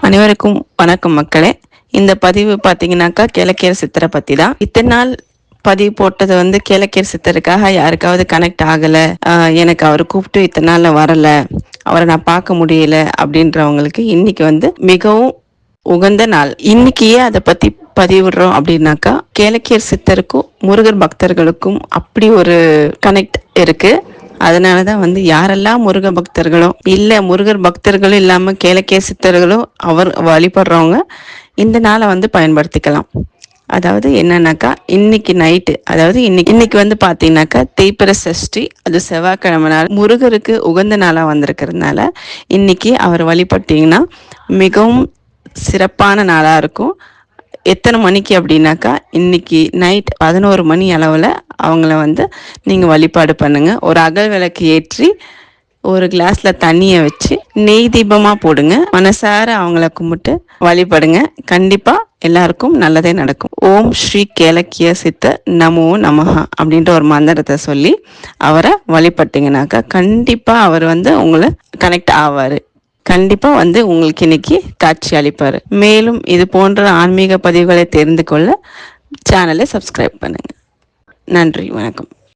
அனைவருக்கும் வணக்கம் மக்களே. இந்த பதிவு பார்த்தீங்கன்னாக்கா கேளக்கியர் சித்தரை பற்றி தான். இத்தனை நாள் பதிவு போட்டது வந்து கேளக்கியர் சித்தருக்காக யாருக்காவது கனெக்ட் ஆகலை, எனக்கு அவர் கூப்பிட்டு இத்தனை நாளில் வரலை, அவரை நான் பார்க்க முடியல அப்படின்றவங்களுக்கு இன்னைக்கு வந்து மிகவும் உகந்த நாள். இன்னைக்கு ஏன் அதை பற்றி பதிவிடுறோம் அப்படின்னாக்கா, கேளக்கியர் சித்தருக்கும் முருகர் பக்தர்களுக்கும் அப்படி ஒரு கனெக்ட் இருக்கு. அதனால தான் வந்து யாரெல்லாம் முருக பக்தர்களும் இல்லை, முருகர் பக்தர்களும் இல்லாமல் கேளக்கிய சித்தர்களும் அவர் வழிபடுறவங்க இந்த நாளை வந்து பயன்படுத்திக்கலாம். அதாவது என்னன்னாக்கா, இன்னைக்கு நைட்டு, அதாவது இன்னைக்கு வந்து பார்த்தீங்கன்னாக்கா தேய்பிறை சஷ்டி, அது செவ்வாய்க்கிழமை நாள், முருகருக்கு உகந்த நாளாக வந்திருக்கிறதுனால இன்னைக்கு அவர் வழிபட்டீங்கன்னா மிகவும் சிறப்பான நாளாக இருக்கும். எத்தனை மணிக்கு அப்படின்னாக்கா, இன்னைக்கு நைட் 11 மணி அளவில் அவங்கள வந்து நீங்கள் வழிபாடு பண்ணுங்கள். ஒரு அகல் விளக்கு ஏற்றி ஒரு கிளாஸில் தண்ணியை வச்சு நெய் தீபமாக போடுங்க. மனசார அவங்கள கும்பிட்டு வழிபடுங்க. கண்டிப்பாக எல்லாருக்கும் நல்லதே நடக்கும். ஓம் ஸ்ரீ கேளக்கிய சித்த நமோ நமஹா அப்படின்ற ஒரு மந்திரத்தை சொல்லி அவரை வழிபட்டீங்கன்னாக்கா கண்டிப்பாக அவர் வந்து உங்களை கனெக்ட் ஆவார். கண்டிப்பாக வந்து உங்களுக்கு இன்னைக்கு காட்சி அளிப்பார். மேலும் இது போன்ற ஆன்மீக பதிவுகளை தெரிந்து கொள்ள சேனலை சப்ஸ்கிரைப் பண்ணுங்கள். நன்றி, வணக்கம்.